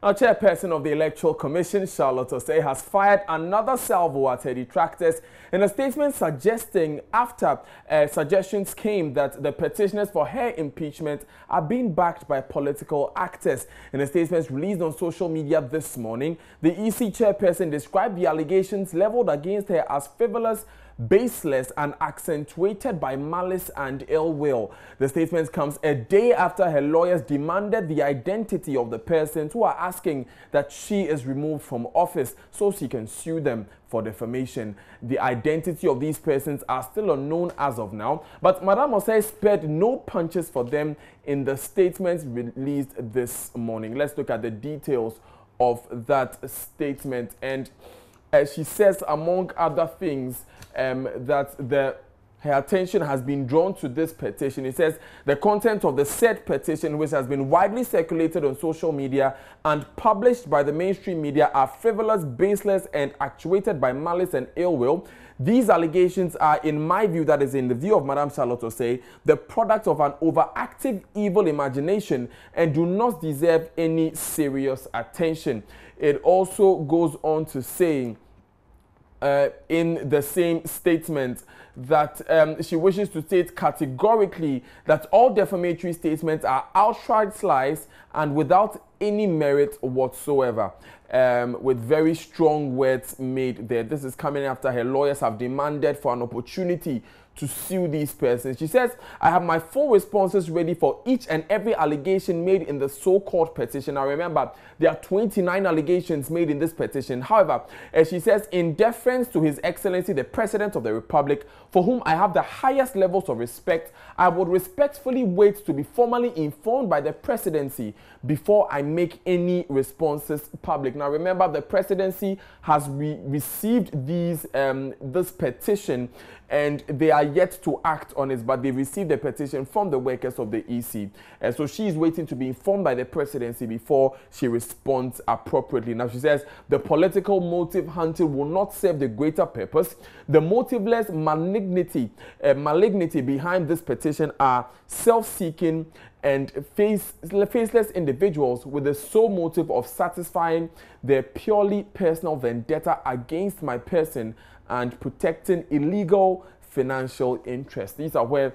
Now, chairperson of the Electoral Commission, Charlotte Osei, has fired another salvo at her detractors in a statement suggesting after suggestions came that the petitioners for her impeachment are being backed by political actors. In a statement released on social media this morning, the EC chairperson described the allegations leveled against her as frivolous, baseless and accentuated by malice and ill will. The statement comes a day after her lawyers demanded the identity of the persons who are asking that she is removed from office so she can sue them for defamation. The identity of these persons are still unknown as of now, but Madame Osei spared no punches for them in the statements released this morning. Let's look at the details of that statement. And she says, among other things, that her attention has been drawn to this petition. It says the content of the said petition, which has been widely circulated on social media and published by the mainstream media, are frivolous, baseless, and actuated by malice and ill will. These allegations are, in my view, that is in the view of Madame Charlotte Osei, the product of an overactive evil imagination and do not deserve any serious attention. It also goes on to say, in the same statement, that she wishes to state categorically that all defamatory statements are outright lies and without any merit whatsoever, with very strong words made there. This is coming after her lawyers have demanded for an opportunity to sue these persons. She says, I have my full responses ready for each and every allegation made in the so-called petition. Now remember, there are 29 allegations made in this petition. However, as she says, in deference to His Excellency, the President of the Republic, for whom I have the highest levels of respect, I would respectfully wait to be formally informed by the Presidency before I make any responses public. Now remember, the Presidency has received this petition and they are yet to act on it, but they received the petition from the workers of the EC. And so she is waiting to be informed by the Presidency before she responds appropriately. Now she says the political motive hunting will not serve the greater purpose. The motiveless malignity behind this petition are self-seeking and faceless individuals with the sole motive of satisfying their purely personal vendetta against my person and protecting illegal financial interests. These are where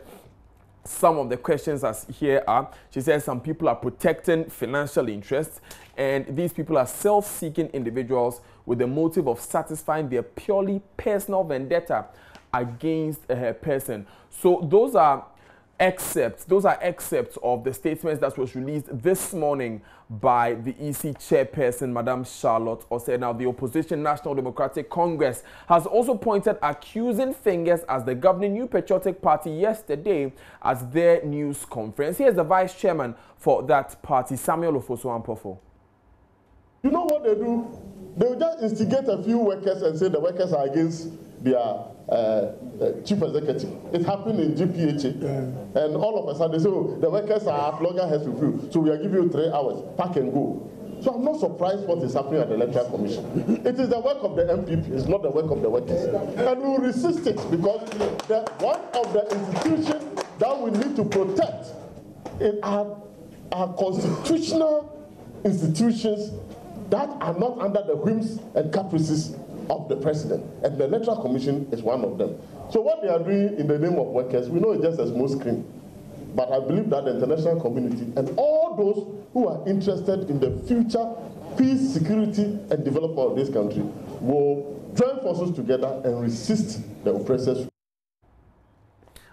some of the questions here are. She says some people are protecting financial interests, and these people are self-seeking individuals with the motive of satisfying their purely personal vendetta against her person. So those are excerpts of the statements that was released this morning by the EC chairperson, Madame Charlotte Osei. Now, the opposition National Democratic Congress has also pointed accusing fingers at the governing New Patriotic Party yesterday at their news conference. Here's the vice chairman for that party, Samuel Ofosu-Ampofo. You know what they do? They will just instigate a few workers and say the workers are against their chief executive. It happened in GPHA, and all of a sudden they say, oh, the workers are at loggerheads with you, so we are giving you 3 hours, pack and go. So I'm not surprised what is happening at the Electoral Commission. It is the work of the MPP, it's not the work of the workers. And we will resist it because one of the institutions that we need to protect are constitutional institutions that are not under the whims and caprices of the president, and the Electoral Commission is one of them. So what they are doing in the name of workers, we know it's just a small screen. But I believe that the international community and all those who are interested in the future peace, security, and development of this country will join forces together and resist the oppressors.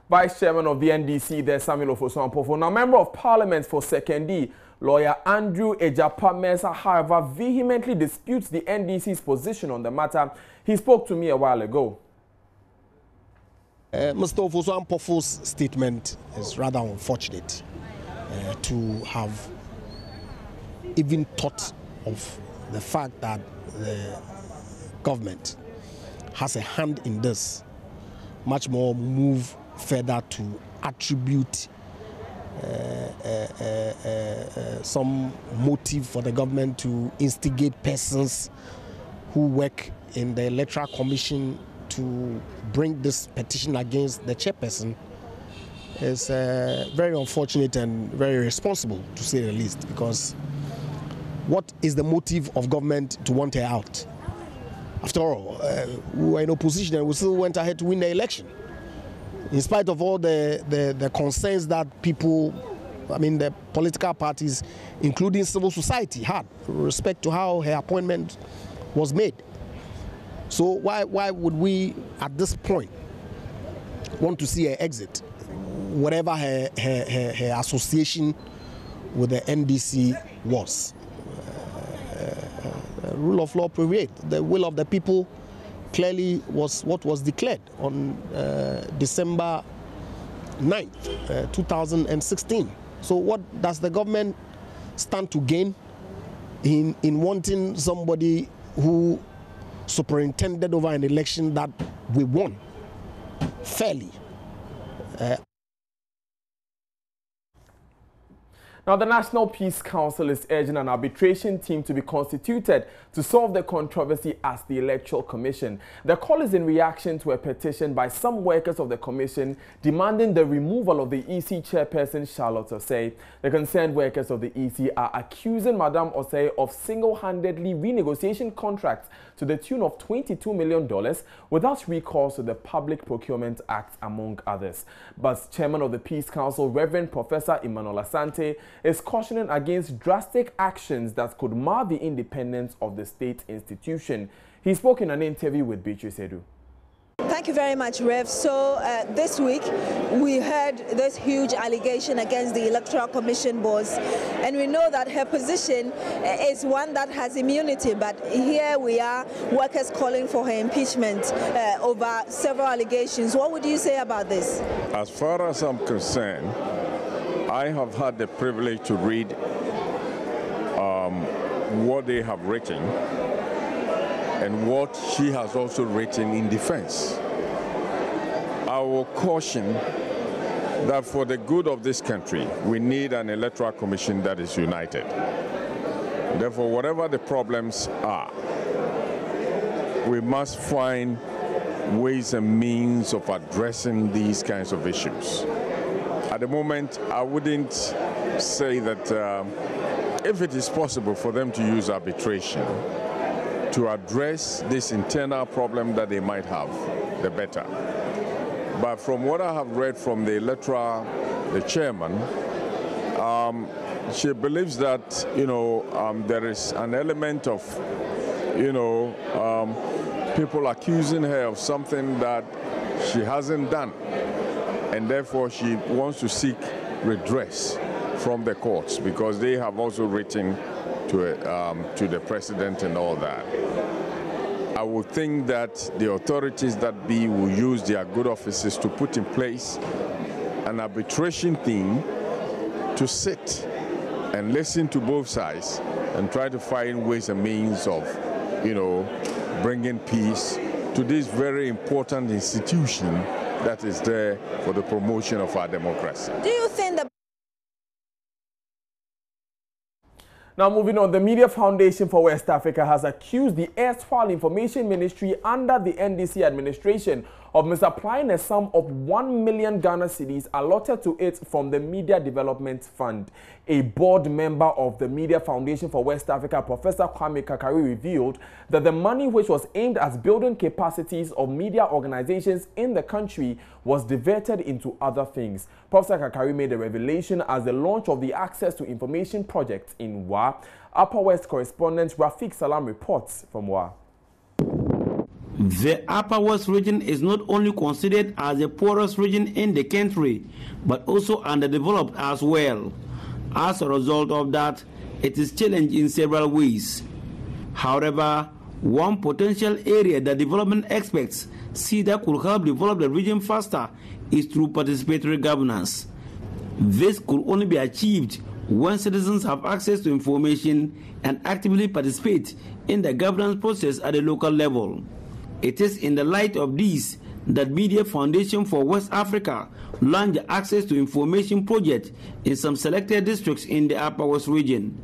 Vice Chairman of the NDC there, Samuel Ofosu-Ampofo. Now, Member of Parliament for Sekondi, lawyer Andrew Ejapa-Mensah, however, vehemently disputes the NDC's position on the matter. He spoke to me a while ago. Mr. Ofosu-Ampofo's statement is rather unfortunate to have even thought of the fact that the government has a hand in this, much more move further to attribute some motive for the government to instigate persons who work in the Electoral Commission to bring this petition against the chairperson is very unfortunate and very irresponsible, to say the least, because what is the motive of government to want her out? After all, we were in opposition and we still went ahead to win the election. In spite of all the concerns that people, the political parties, including civil society, had with respect to how her appointment was made. So why would we, at this point, want to see her exit, whatever her association with the NDC was? Rule of law prevailed. The will of the people clearly was what was declared on December 9th, 2016. So what does the government stand to gain in wanting somebody who superintended over an election that we won fairly? Now, the National Peace Council is urging an arbitration team to be constituted to solve the controversy as the Electoral Commission. The call is in reaction to a petition by some workers of the Commission demanding the removal of the EC chairperson, Charlotte Osei. The concerned workers of the EC are accusing Madame Osei of single-handedly renegotiation contracts to the tune of $22 million without recourse to the Public Procurement Act, among others. But Chairman of the Peace Council, Reverend Professor Emmanuel Asante, is cautioning against drastic actions that could mar the independence of the state institution. He spoke in an interview with Beatrice Edu. Thank you very much, Rev. So this week we heard this huge allegation against the Electoral Commission boss, and we know that her position is one that has immunity, but here we are, workers calling for her impeachment over several allegations. What would you say about this? As far as I'm concerned, I have had the privilege to read what they have written and what she has also written in defense. I will caution that for the good of this country, we need an electoral commission that is united. Therefore, whatever the problems are, we must find ways and means of addressing these kinds of issues. At the moment, I wouldn't say that if it is possible for them to use arbitration to address this internal problem that they might have, the better. But from what I have read from the chairman, she believes that, there is an element of, people accusing her of something that she hasn't done. And therefore, she wants to seek redress from the courts because they have also written to the president and all that. I would think that the authorities that be will use their good offices to put in place an arbitration team to sit and listen to both sides and try to find ways and means of, bringing peace to this very important institution that is there for the promotion of our democracy. Do you think that... Now, moving on, the Media Foundation for West Africa has accused the erstwhile Information Ministry under the NDC administration of misapplying a sum of 1 million Ghana cedis allotted to it from the Media Development Fund. A board member of the Media Foundation for West Africa, Professor Kwame Kakari, revealed that the money which was aimed at building capacities of media organizations in the country was diverted into other things. Professor Kakari made the revelation as the launch of the Access to Information project in WA. Upper West correspondent Rafiq Salam reports from WA. The Upper West region is not only considered as the poorest region in the country, but also underdeveloped as well. As a result of that, it is challenged in several ways. However, one potential area that development experts see that could help develop the region faster is through participatory governance. This could only be achieved when citizens have access to information and actively participate in the governance process at the local level. It is in the light of this that Media Foundation for West Africa launched the Access to Information project in some selected districts in the Upper West region.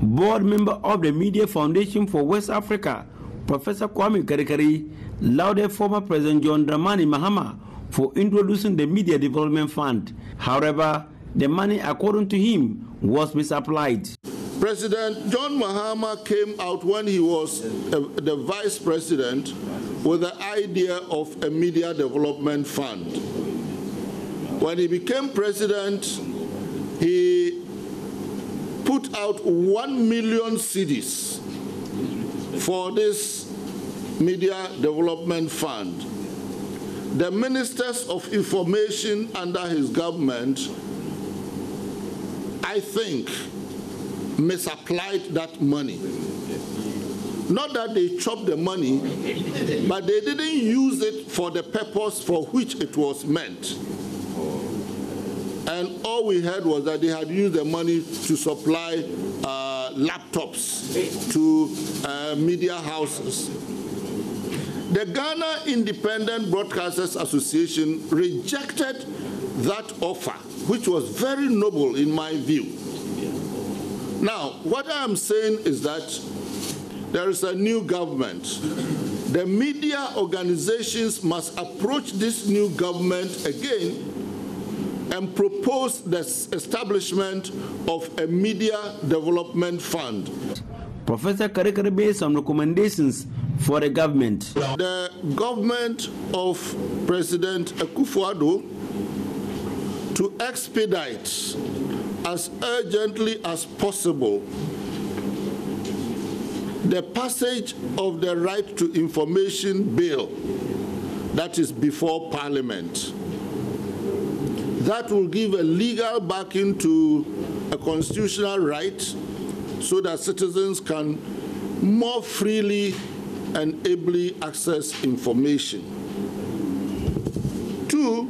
Board member of the Media Foundation for West Africa, Professor Kwame Kakari, lauded former President John Dramani Mahama for introducing the Media Development Fund. However, the money, according to him, was misapplied. President John Mahama came out when he was the vice president with the idea of a media development fund. When he became president, he put out 1 million cedis for this media development fund. The ministers of information under his government, I think, misapplied that money. Not that they chopped the money, but they didn't use it for the purpose for which it was meant. And all we heard was that they had used the money to supply laptops to media houses. The Ghana Independent Broadcasters Association rejected that offer, which was very noble in my view. Now, what I am saying is that there is a new government. The media organizations must approach this new government again and propose the establishment of a media development fund. Professor Karikari made some recommendations for the government. The government of President Akufo-Addo to expedite as urgently as possible the passage of the Right to Information Bill that is before Parliament. That will give a legal backing to a constitutional right so that citizens can more freely and ably access information. Two,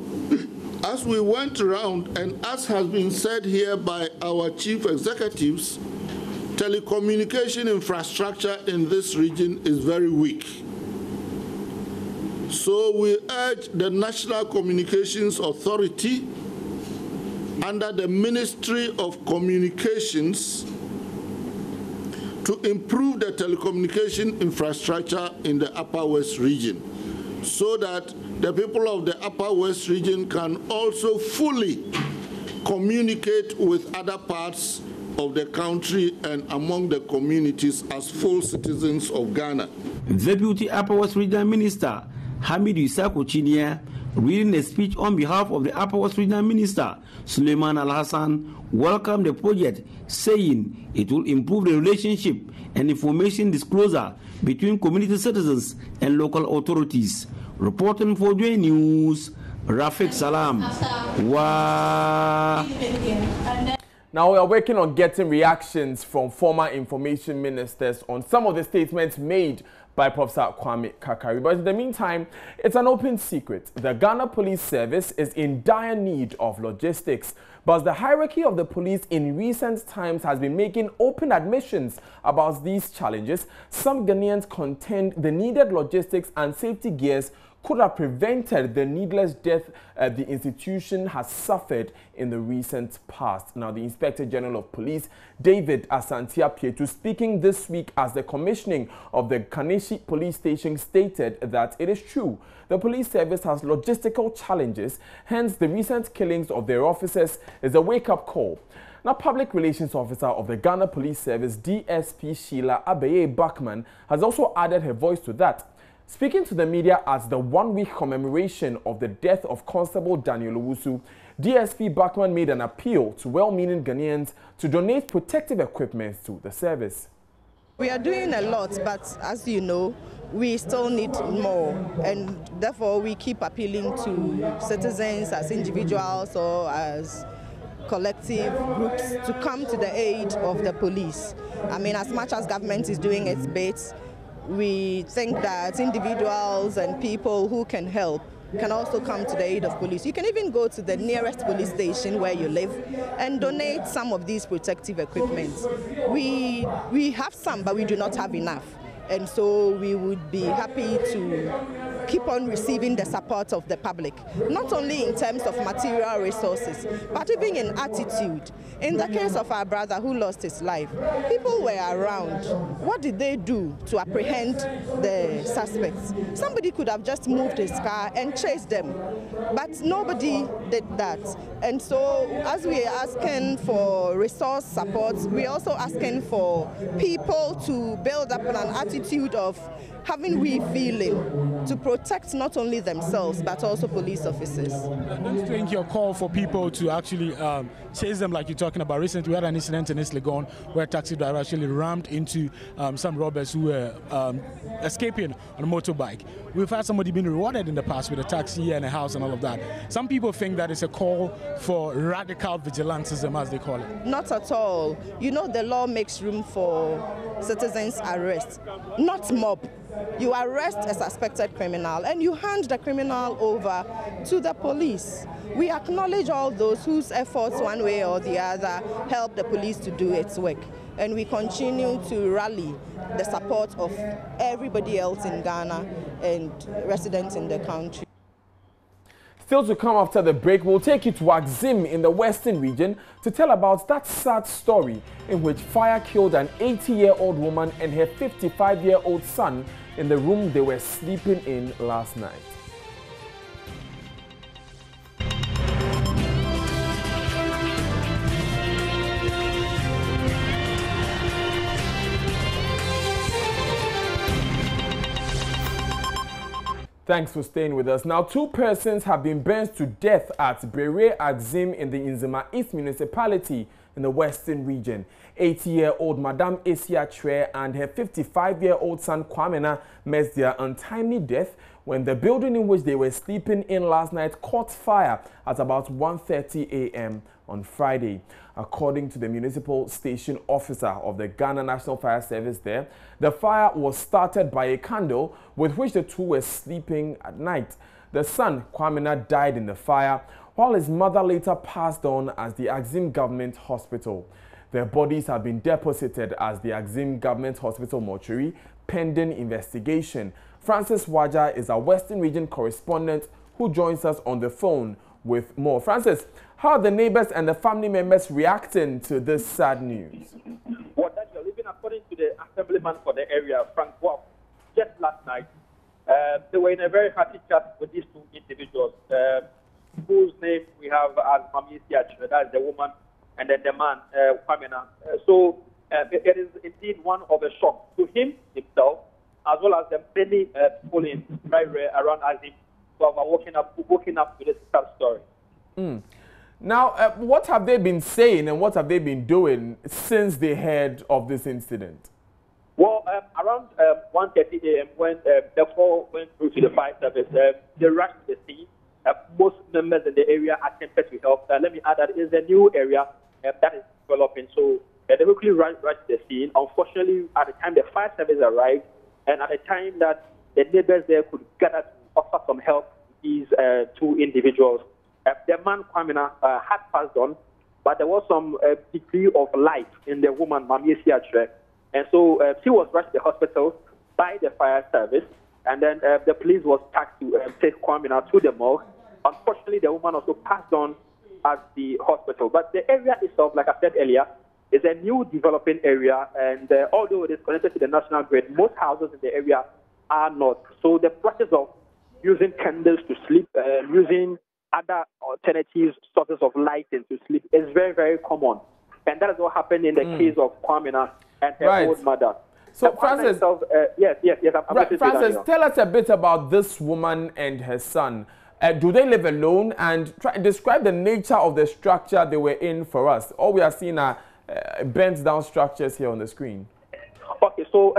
as we went around, and as has been said here by our chief executives, telecommunication infrastructure in this region is very weak. So we urge the National Communications Authority under the Ministry of Communications to improve the telecommunication infrastructure in the Upper West region so that the people of the Upper West region can also fully communicate with other parts of the country and among the communities as full citizens of Ghana. Deputy Upper West Regional Minister Hamidu Isako Chinia, reading a speech on behalf of the Upper West Regional Minister Suleiman Al-Hassan, welcomed the project, saying it will improve the relationship and information disclosure between community citizens and local authorities. Reporting for Joy News, Rafiq Salam. Wow. Now we are working on getting reactions from former information ministers on some of the statements made by Professor Kwame Kakari. But in the meantime, it's an open secret. The Ghana Police Service is in dire need of logistics. But the hierarchy of the police in recent times has been making open admissions about these challenges. Some Ghanaians contend the needed logistics and safety gears could have prevented the needless death the institution has suffered in the recent past. Now, the Inspector General of Police, David Asantia Pietu, speaking this week as the commissioning of the Kaneshi Police Station, stated that it is true the police service has logistical challenges, hence the recent killings of their officers is a wake-up call. Now, Public Relations Officer of the Ghana Police Service, DSP Sheila Abeye Bachman, has also added her voice to that. Speaking to the media at the one-week commemoration of the death of Constable Daniel Owusu, DSP Bachman made an appeal to well-meaning Ghanaians to donate protective equipment to the service. We are doing a lot, but as you know, we still need more, and therefore we keep appealing to citizens as individuals or as collective groups to come to the aid of the police. I mean, as much as government is doing its bit, we think that individuals and people who can help can also come to the aid of police. You can even go to the nearest police station where you live and donate some of these protective equipment. We have some, but we do not have enough. And so we would be happy to keep on receiving the support of the public, not only in terms of material resources, but even in attitude. In the case of our brother who lost his life, people were around. What did they do to apprehend the suspects? Somebody could have just moved his car and chased them, but nobody did that. And so as we are asking for resource support, we're also asking for people to build up an attitude of having we feeling to protect not only themselves but also police officers. Don't you think your call for people to actually chase them, like you're talking about? Recently we had an incident in East Legon where a taxi driver actually rammed into some robbers who were escaping on a motorbike. We've had somebody being rewarded in the past with a taxi and a house and all of that. Some people think that it's a call for radical vigilantism, as they call it. Not at all. You know, the law makes room for citizens' arrest, not mob. You arrest a suspected criminal and you hand the criminal over to the police. We acknowledge all those whose efforts one way or the other help the police to do its work. And we continue to rally the support of everybody else in Ghana and residents in the country. Still to come after the break, we'll take you to Axim in the Western region to tell about that sad story in which fire killed an 80-year-old woman and her 55-year-old son in the room they were sleeping in last night. Thanks for staying with us. Now, 2 persons have been burned to death at Brere Axim in the Nzema East municipality in the Western region. 80-year-old Madame Esia Chwe and her 55-year-old son Kwamena met their untimely death when the building in which they were sleeping in last night caught fire at about 1:30 a.m. on Friday. According to the municipal station officer of the Ghana National Fire Service there, the fire was started by a candle with which the 2 were sleeping at night. The son, Kwamena, died in the fire, while his mother later passed on as the Axim Government Hospital. Their bodies have been deposited as the Axim Government Hospital mortuary pending investigation. Francis Waja is our Western Region correspondent who joins us on the phone with more. Francis, how are the neighbors and the family members reacting to this sad news? Well, that you're living according to the assemblyman for the area, Frank Walk, just last night, they were in a very happy chat with these 2 individuals, whose name we have as Mami Siach, that's the woman, and then the man, Kwamena. So it is indeed one of a shock to him himself, as well as the many people in around Azim who have woken up to this sad story. Now, what have they been saying and what have they been doing since they heard of this incident? Well, around 1:30 a.m. when the call went through to the fire service, they rushed to the scene. Most members in the area attempted to help. Let me add that it is a new area that is developing, so they quickly rushed to the scene. Unfortunately, at the time the fire service arrived, and at the time that the neighbors there could gather to offer some help to these 2 individuals, the man Kwamena had passed on, but there was some degree of life in the woman, Mami Siachre. And so she was rushed to the hospital by the fire service, and then the police was tasked to take Kwamena to the morgue. Unfortunately, the woman also passed on at the hospital. But the area itself, like I said earlier, is a new developing area, and although it is connected to the national grid, most houses in the area are not. So the practice of using candles to sleep, using other alternative sources of lighting to sleep is very, very common. And that is what happened in the case of Kwamena and her old mother. So, Francis, yes, I'm right, Francis, tell us a bit about this woman and her son. Do they live alone? And describe the nature of the structure they were in for us. All we are seeing are bent down structures here on the screen. Okay, so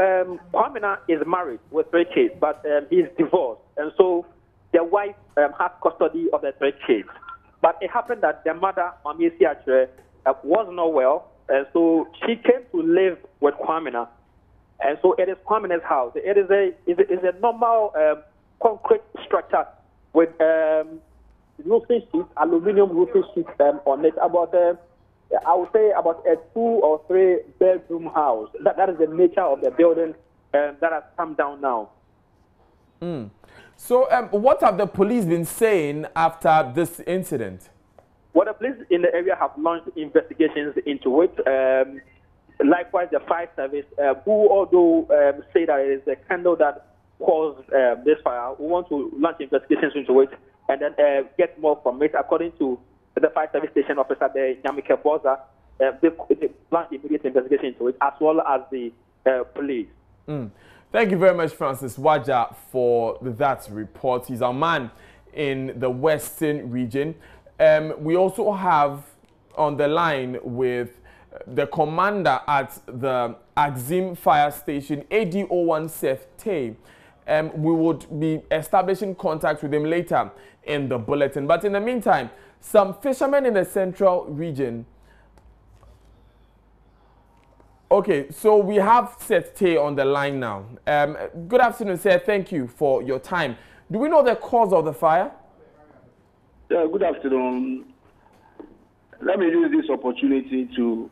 Kwamena is married with 3 kids, but he's divorced. And so the wife has custody of the 3 kids. But it happened that the mother, Mami Siachre, was not well. And so she came to live with Kwamena. And so it is Kwamena's house. It is a normal concrete structure with roofing sheets, aluminum roofing sheets on it. About I would say about a 2 or 3 bedroom house. That is the nature of the building that has come down now. So what have the police been saying after this incident? Well, the police in the area have launched investigations into it. Likewise, the fire service, who although say that it is the candle that caused this fire, we want to launch investigations into it and then get more from it. According to the fire service station officer, the Nyamike Boza, they launched immediate investigation into it, as well as the police. Thank you very much, Francis Waja, for that report. He's our man in the Western region. We also have on the line with the commander at the Axim Fire Station, AD01 Seth Tay. We would be establishing contact with him later in the bulletin. But in the meantime, some fishermen in the central region. Okay, so we have Seth Tay on the line now. Good afternoon, Seth. Thank you for your time. Do we know the cause of the fire? Yeah, good afternoon. Let me use this opportunity to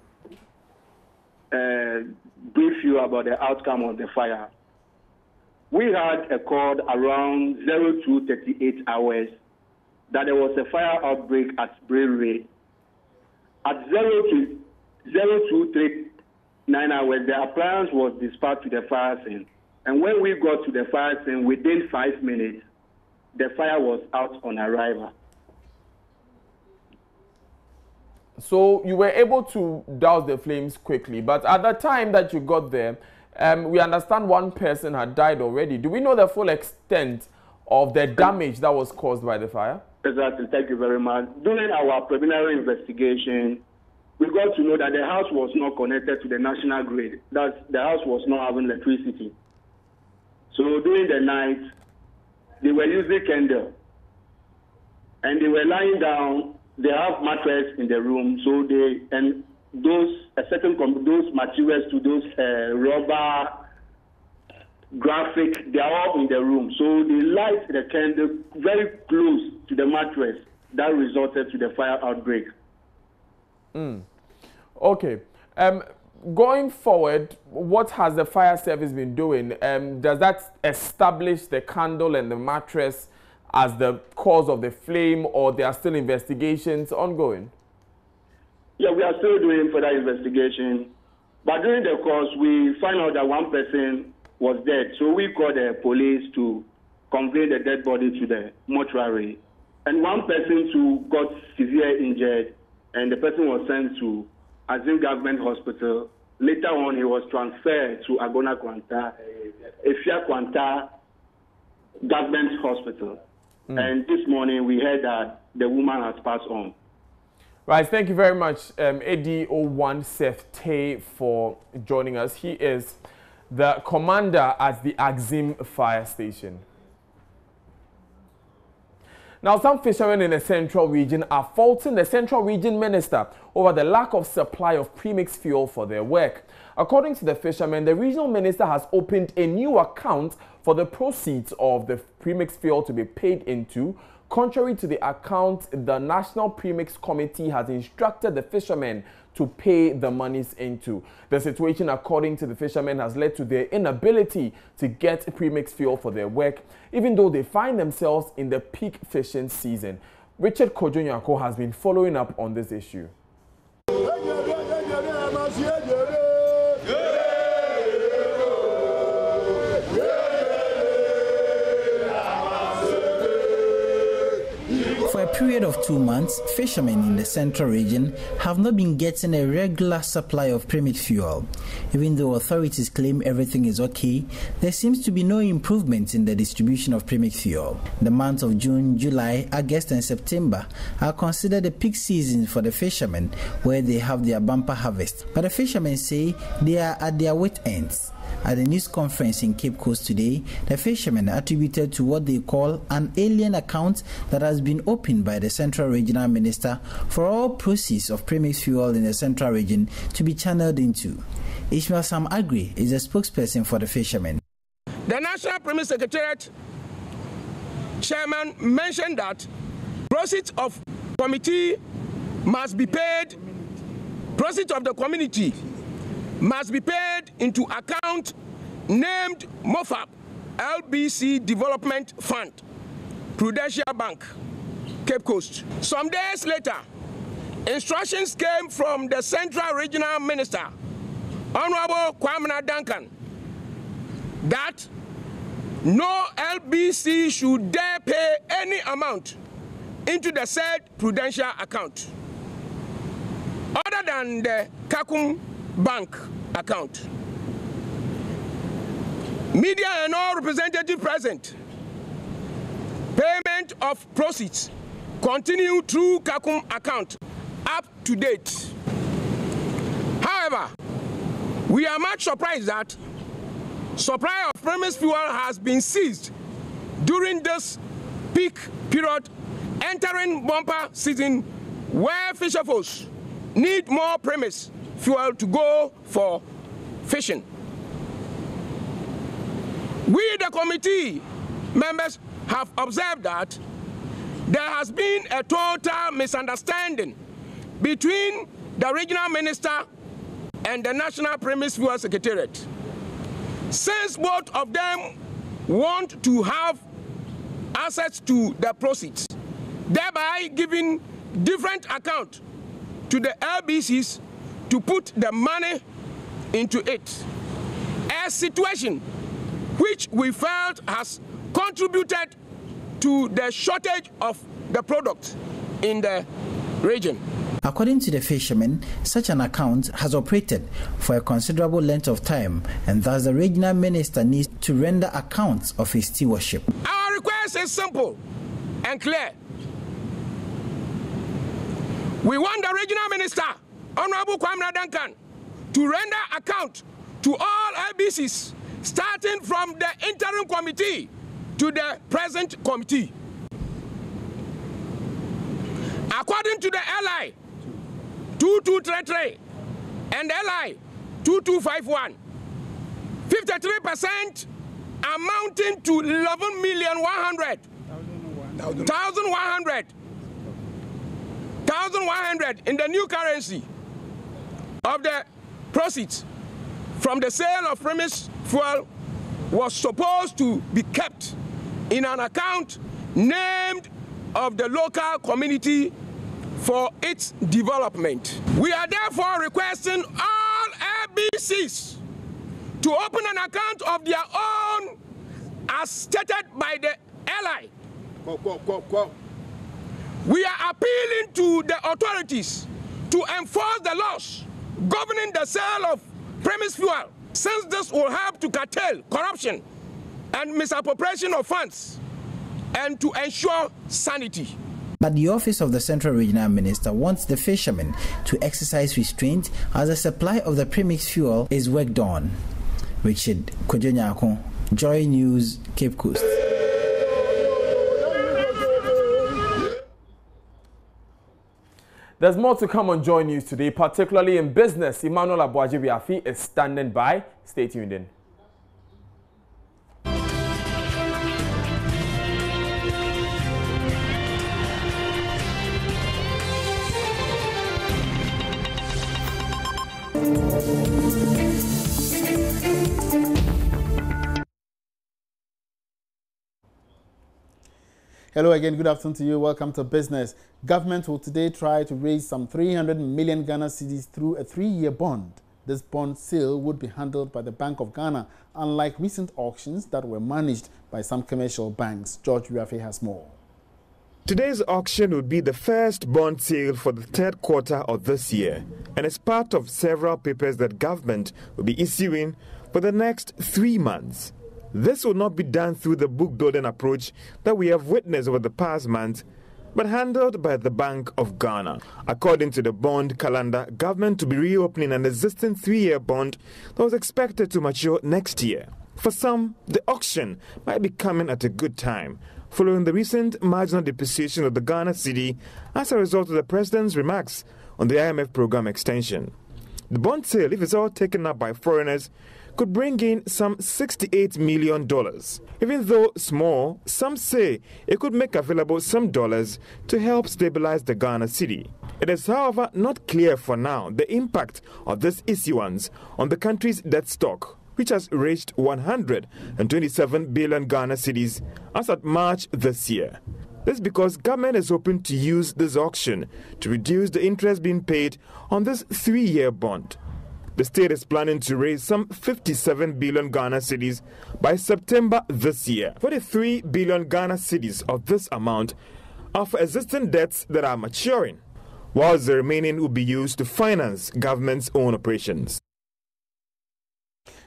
brief you about the outcome of the fire. We had a call around 02:38 hours that there was a fire outbreak at Brewery. At 02:39 hours, the appliance was dispatched to the fire scene. And when we got to the fire scene, within 5 minutes, the fire was out on arrival. So you were able to douse the flames quickly, but at the time that you got there, we understand one person had died already. Do we know the full extent of the damage that was caused by the fire? Exactly. Thank you very much. During our preliminary investigation, we got to know that the house was not connected to the national grid. That the house was not having electricity. So during the night, they were using candle, and they were lying down. They have mattress in the room, so they and those those materials to those rubber, graphic, they are all in the room. So they light the candle very close to the mattress. That resulted to the fire outbreak. Okay. Going forward, what has the fire service been doing? Does that establish the candle and the mattress as the cause of the flame, or there are still investigations ongoing? Yeah, we are still doing further investigation. But during the course, we find out that one person was dead. So we called the police to convey the dead body to the mortuary. And one person too got severely injured, and the person was sent to Azim Government Hospital. Later on, he was transferred to Agona Kwanta, Efia Kwanta Government Hospital. And this morning, we heard that the woman has passed on. Right, thank you very much, AD01 Seth Tay, for joining us. He is the commander at the Axim Fire Station. Now, some fishermen in the central region are faulting the central region minister over the lack of supply of premixed fuel for their work. According to the fishermen, the regional minister has opened a new account for the proceeds of the premixed fuel to be paid into. Contrary to the account, the National Premix Committee has instructed the fishermen to pay the monies into. The situation, according to the fishermen, has led to their inability to get premixed fuel for their work, even though they find themselves in the peak fishing season. Richard Kojonyako has been following up on this issue. For a period of 2 months, fishermen in the central region have not been getting a regular supply of premixed fuel. Even though authorities claim everything is okay, there seems to be no improvement in the distribution of premixed fuel. The months of June, July, August and September are considered the peak season for the fishermen, where they have their bumper harvest. But the fishermen say they are at their wit ends. At a news conference in Cape Coast today, the fishermen attributed to what they call an alien account that has been opened by the Central Regional Minister for all proceeds of premixed fuel in the Central Region to be channeled into. Ishmael Sam Agri is a spokesperson for the fishermen. The National Premix Secretariat chairman mentioned that proceeds of committee must be paid, proceeds of the community must be paid into account named MOFAP LBC Development Fund, Prudential Bank, Cape Coast. Some days later, instructions came from the Central Regional Minister, Honorable Kwamina Duncan, that no LBC should dare pay any amount into the said Prudential account, other than the Kakum Bank account. Media and all representatives present, payment of proceeds continue through Kakum account up to date. However, we are much surprised that supply of premise fuel has been seized during this peak period, entering bumper season, where fisherfolks need more premise fuel to go for fishing. We, the committee members, have observed that there has been a total misunderstanding between the regional minister and the National Premise Fuel Secretariat, since both of them want to have access to the proceeds, thereby giving different account to the LBCs to put the money into it. A situation which we felt has contributed to the shortage of the product in the region. According to the fishermen, such an account has operated for a considerable length of time, and thus the regional minister needs to render accounts of his stewardship. Our request is simple and clear. We want the regional minister, Honorable Kwamina Duncan, to render account to all LBCs, starting from the interim committee to the present committee. According to the LI 2233 and LI 2251, 53% amounting to 11,100 in the new currency of the proceeds from the sale of premise fuel was supposed to be kept in an account named of the local community for its development. We are therefore requesting all LBCs to open an account of their own as stated by the LI. We are appealing to the authorities to enforce the laws governing the sale of premise fuel, since this will help to curtail corruption and misappropriation of funds and to ensure sanity. But the office of the Central Regional Minister wants the fishermen to exercise restraint as the supply of the premix fuel is worked on. Richard Kojonyako, Joy News, Cape Coast. There's more to come on Joy News today, particularly in business. Emmanuel Abuaji-Biafi is standing by. Stay tuned in. Hello again, good afternoon to you. Welcome to Business. Government will today try to raise some 300 million Ghana cedis through a 3-year bond. This bond sale would be handled by the Bank of Ghana, unlike recent auctions that were managed by some commercial banks. George Wiafe has more. Today's auction would be the first bond sale for the third quarter of this year, and is part of several papers that government will be issuing for the next 3 months. This will not be done through the book building approach that we have witnessed over the past month, but handled by the Bank of Ghana. According to the bond calendar, government to be reopening an existing 3-year bond that was expected to mature next year. For some, the auction might be coming at a good time, following the recent marginal depreciation of the Ghana cedi as a result of the President's remarks on the IMF program extension. The bond sale, if it's all taken up by foreigners, could bring in some $68 million. Even though small, some say it could make available some dollars to help stabilize the Ghana cedi. It is, however, not clear for now the impact of this issuance on the country's debt stock. which has reached 127 billion Ghana cedis as at March this year. This is because government is hoping to use this auction to reduce the interest being paid on this 3-year bond. The state is planning to raise some 57 billion Ghana cedis by September this year. 43 billion Ghana cedis of this amount are for existing debts that are maturing, whilst the remaining will be used to finance government's own operations.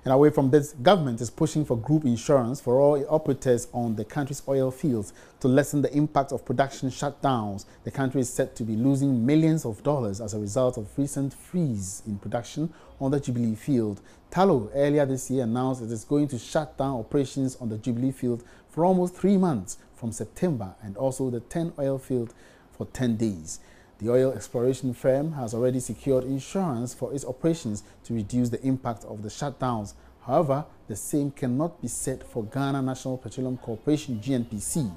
And away from this, government is pushing for group insurance for all operators on the country's oil fields to lessen the impact of production shutdowns. The country is said to be losing millions of dollars as a result of recent freeze in production on the Jubilee field. Tullow earlier this year announced it is going to shut down operations on the Jubilee field for almost 3 months from September, and also the 10 oil field for 10 days. The oil exploration firm has already secured insurance for its operations to reduce the impact of the shutdowns. However, the same cannot be said for Ghana National Petroleum Corporation, GNPC.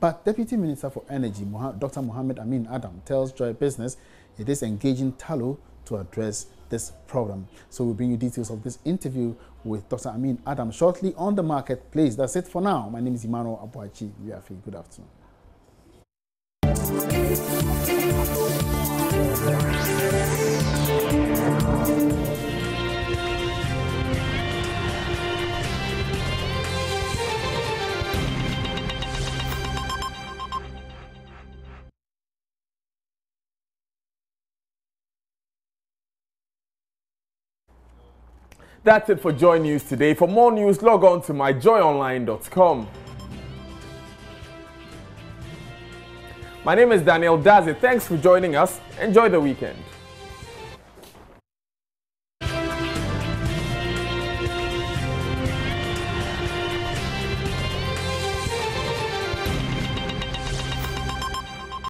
But Deputy Minister for Energy, Dr. Mohammed Amin Adam, tells Joy Business it is engaging Tullow to address this problem. So we'll bring you details of this interview with Dr. Amin Adam shortly on the marketplace. That's it for now. My name is Emmanuel Abuachi. We are free. Good afternoon. That's it for Joy News today. For more news, log on to myjoyonline.com. My name is Daniel Daze. Thanks for joining us. Enjoy the weekend.